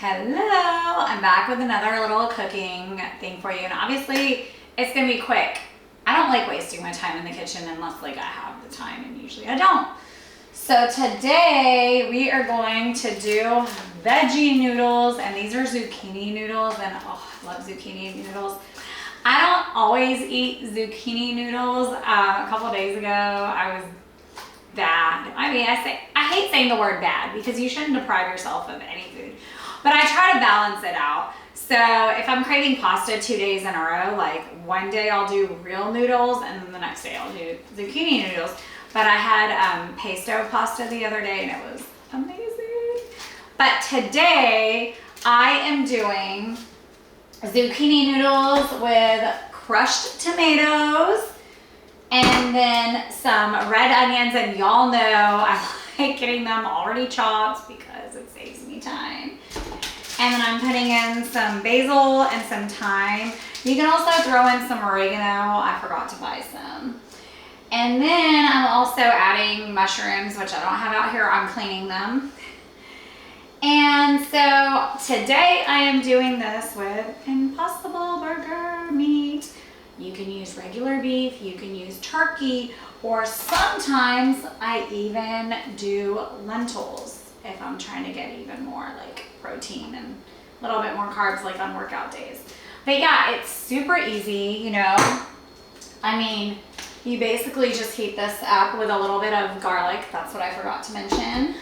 Hello, I'm back with another little cooking thing for you, and obviously it's gonna be quick. I don't like wasting my time in the kitchen unless like I have the time, and usually I don't. So today we are going to do veggie noodles, and these are zucchini noodles, and oh, I love zucchini noodles. I don't always eat zucchini noodles. A couple of days ago I was bad. I mean, I hate saying the word bad because you shouldn't deprive yourself of any food, but I try to balance it out. So if I'm craving pasta 2 days in a row, like one day I'll do real noodles and then the next day I'll do zucchini noodles. But I had pesto pasta the other day and it was amazing. But today I am doing zucchini noodles with crushed tomatoes and then some red onions, and y'all know I like getting them already chopped because it saves me time. And then I'm putting in some basil and some thyme. You can also throw in some oregano. I forgot to buy some. And then I'm also adding mushrooms, which I don't have out here. I'm cleaning them. And so today I am doing this with Impossible Burger meat. You can use regular beef, you can use turkey, or sometimes I even do lentils if I'm trying to get even more like protein and a little bit more carbs like on workout days. But yeah, it's super easy, you know. I mean, you basically just heat this up with a little bit of garlic. That's what I forgot to mention.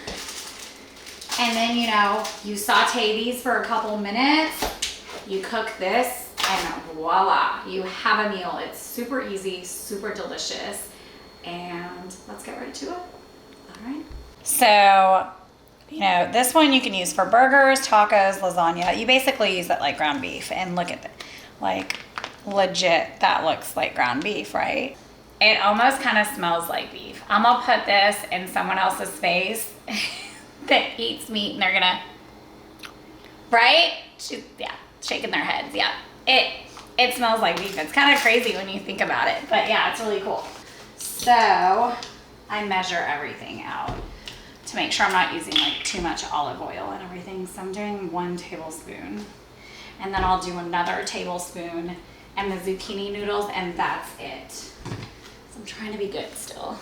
And then, you know, you saute these for a couple minutes, you cook this, and voila, you have a meal. It's super easy, super delicious, and let's get right to it. All right. So, you know, this one you can use for burgers, tacos, lasagna. You basically use it like ground beef, and look at it. Like, legit, that looks like ground beef, right? It almost kind of smells like beef. I'm gonna put this in someone else's face that eats meat, and they're gonna, right? Yeah, shaking their heads, yeah. It smells like beef. It's kind of crazy when you think about it, but yeah, it's really cool. So I measure everything out to make sure I'm not using like too much olive oil and everything. So I'm doing 1 tablespoon, and then I'll do another tablespoon and the zucchini noodles, and that's it. So I'm trying to be good still.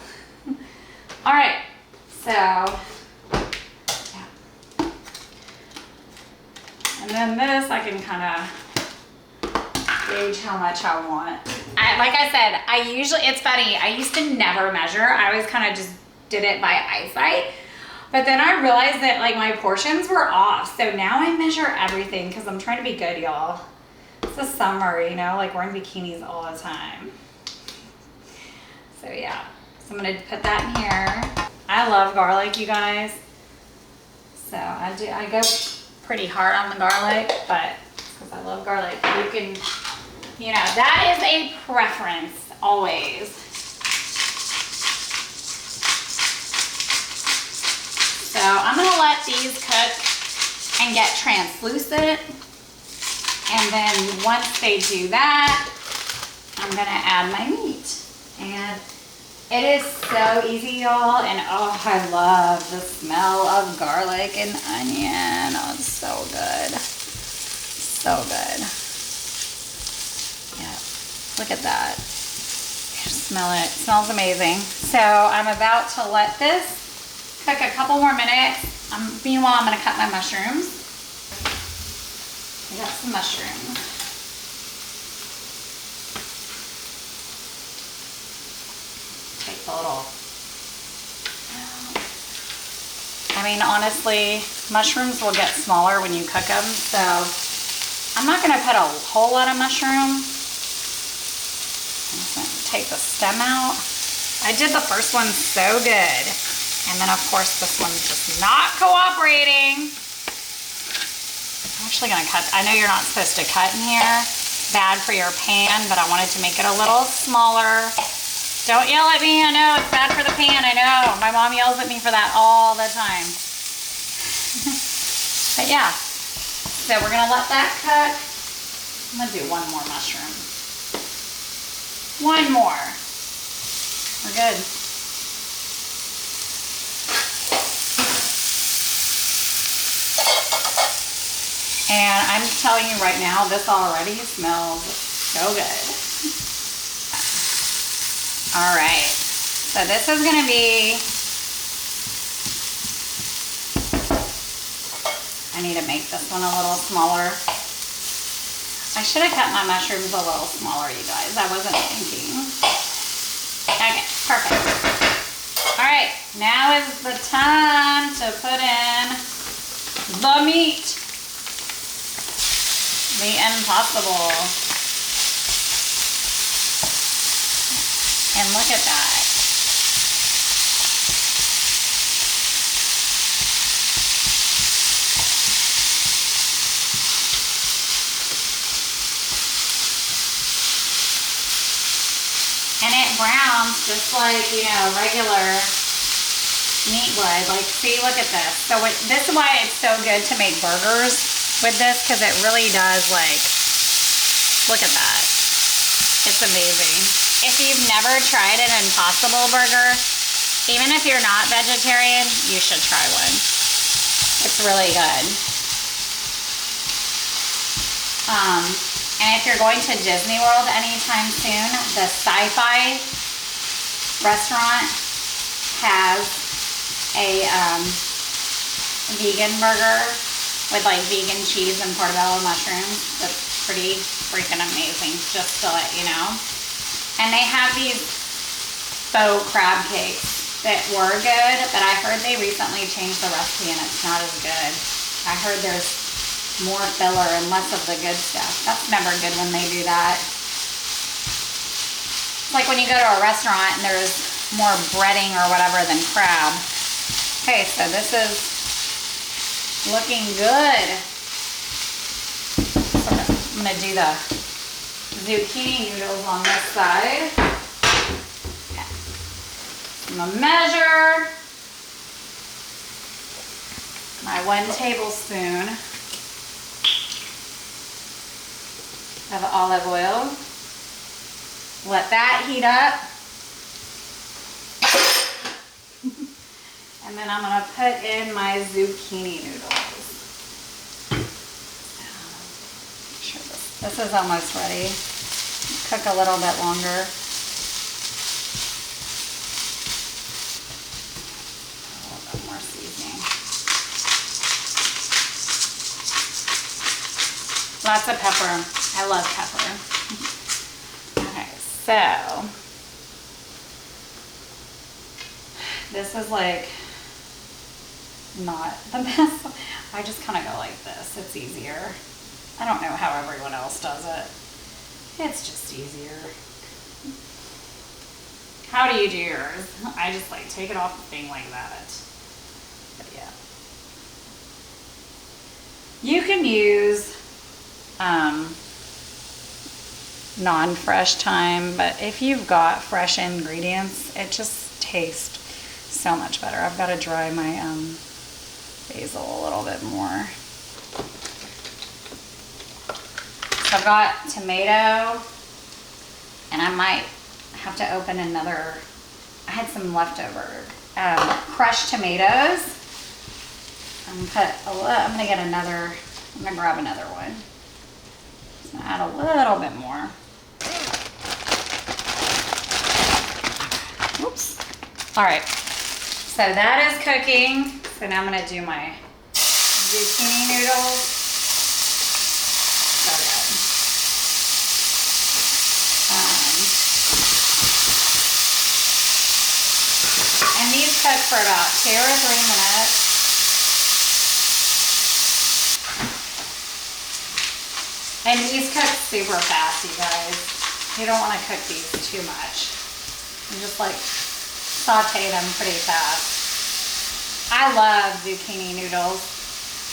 All right, so yeah. And then this I can kind of gauge how much I want. Like I said, it's funny, I used to never measure. I always kind of just did it by eyesight. But then I realized that like my portions were off. So now I measure everything because I'm trying to be good, y'all. It's the summer, you know, like we're in bikinis all the time. So yeah, so I'm gonna put that in here. I love garlic, you guys. So I go pretty hard on the garlic, but because I love garlic, you can, you know, that is a preference always. So I'm gonna let these cook and get translucent. And then once they do that, I'm gonna add my meat. And it is so easy, y'all. And oh, I love the smell of garlic and onion. Oh, it's so good. So good. Yeah, look at that. Just smell it. It smells amazing. So I'm about to let this cook a couple more minutes. Meanwhile, I'm gonna cut my mushrooms. I got some mushrooms. Take the little, I mean, honestly, mushrooms will get smaller when you cook them, so I'm not gonna put a whole lot of mushroom. I'm just gonna take the stem out. I did the first one so good. And then of course this one's just not cooperating. I'm actually gonna cut, I know you're not supposed to cut in here. Bad for your pan, but I wanted to make it a little smaller. Don't yell at me, I know it's bad for the pan, I know. My mom yells at me for that all the time. But yeah, so we're gonna let that cook. I'm gonna do one more mushroom. One more. We're good. And I'm telling you right now, this already smells so good. All right, so this is gonna be, I need to make this one a little smaller. I should have cut my mushrooms a little smaller, you guys. I wasn't thinking. Okay, perfect. All right, now is the time to put in the meat. The impossible. And look at that. And it browns just like, you know, regular meat would. Like, see, look at this. So this is why it's so good to make burgers with this, because it really does, like, look at that. It's amazing. If you've never tried an Impossible burger, even if you're not vegetarian, you should try one. It's really good. And if you're going to Disney World anytime soon, the Sci-Fi restaurant has a vegan burger with like vegan cheese and portobello mushrooms. That's pretty freaking amazing, just to let you know. And they have these faux crab cakes that were good, but I heard they recently changed the recipe and it's not as good. I heard there's more filler and less of the good stuff. That's never good when they do that. It's like when you go to a restaurant and there's more breading or whatever than crab. Okay, so this is looking good. So I'm gonna do the zucchini noodles on this side. Okay. I'm gonna measure my 1 tablespoon of olive oil. Let that heat up. And then I'm gonna put in my zucchini noodles. Make sure this is almost ready. Cook a little bit longer. A little bit more seasoning. Lots of pepper. I love pepper. Okay, so this is like not the best. I just kind of go like this. It's easier. I don't know how everyone else does it. It's just easier. How do you do yours? I just like take it off the thing like that. But yeah. You can use non-fresh thyme, but if you've got fresh ingredients, it just tastes so much better. I've got to dry my basil a little bit more. So I've got tomato, and I might have to open another. I had some leftover crushed tomatoes. I'm gonna get another. I'm gonna grab another one. So add a little bit more. Oops. All right. So that is cooking. So now I'm gonna do my zucchini noodles. So good. And these cook for about 2 or 3 minutes. And these cook super fast, you guys. You don't want to cook these too much. You just like saute them pretty fast. I love zucchini noodles.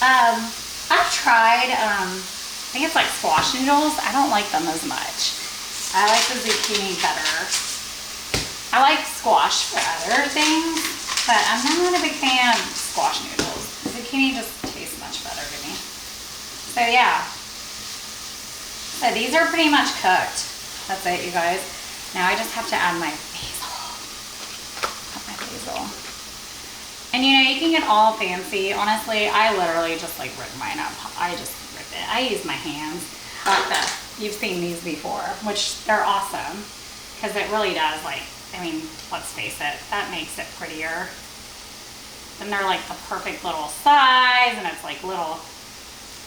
I've tried, I think it's like squash noodles. I don't like them as much. I like the zucchini better. I like squash for other things, but I'm not a big fan of squash noodles. Zucchini just tastes much better to me. So yeah. So these are pretty much cooked. That's it, you guys. Now I just have to add my basil. Put my basil. And you know, you can get all fancy. Honestly, I literally just like rip mine up. I just rip it. it. I use my hands. Like this. You've seen these before, which they're awesome because it really does, like, I mean, let's face it, that makes it prettier. Then they're like the perfect little size, and it's like little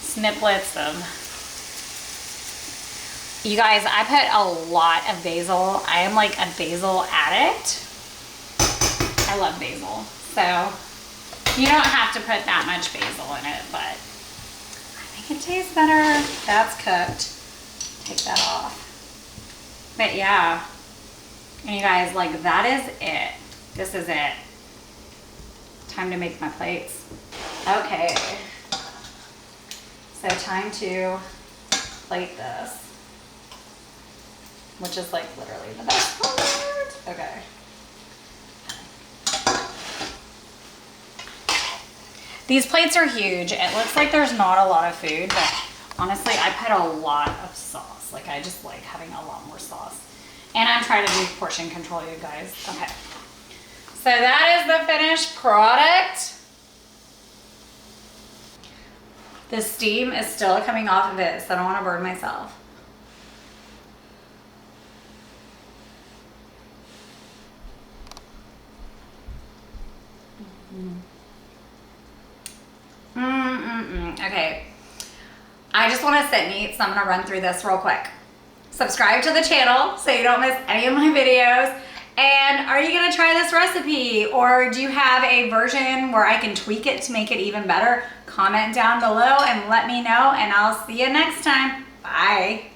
snippets of. You guys, I put a lot of basil. I am like a basil addict. I love basil. So you don't have to put that much basil in it, but I think it tastes better. That's cooked. Take that off. But yeah. And you guys, like, that is it. This is it. Time to make my plates. Okay. So time to plate this. Which is like literally the best part. Okay. These plates are huge. It looks like there's not a lot of food, but honestly, I put a lot of sauce. Like, I just like having a lot more sauce. And I'm trying to do portion control, you guys. Okay. So that is the finished product. The steam is still coming off of it, so I don't want to burn myself. Okay. I just want to sit and eat, so I'm going to run through this real quick. Subscribe to the channel so you don't miss any of my videos. And are you gonna try this recipe, or do you have a version where I can tweak it to make it even better? Comment down below and let me know, and I'll see you next time. Bye.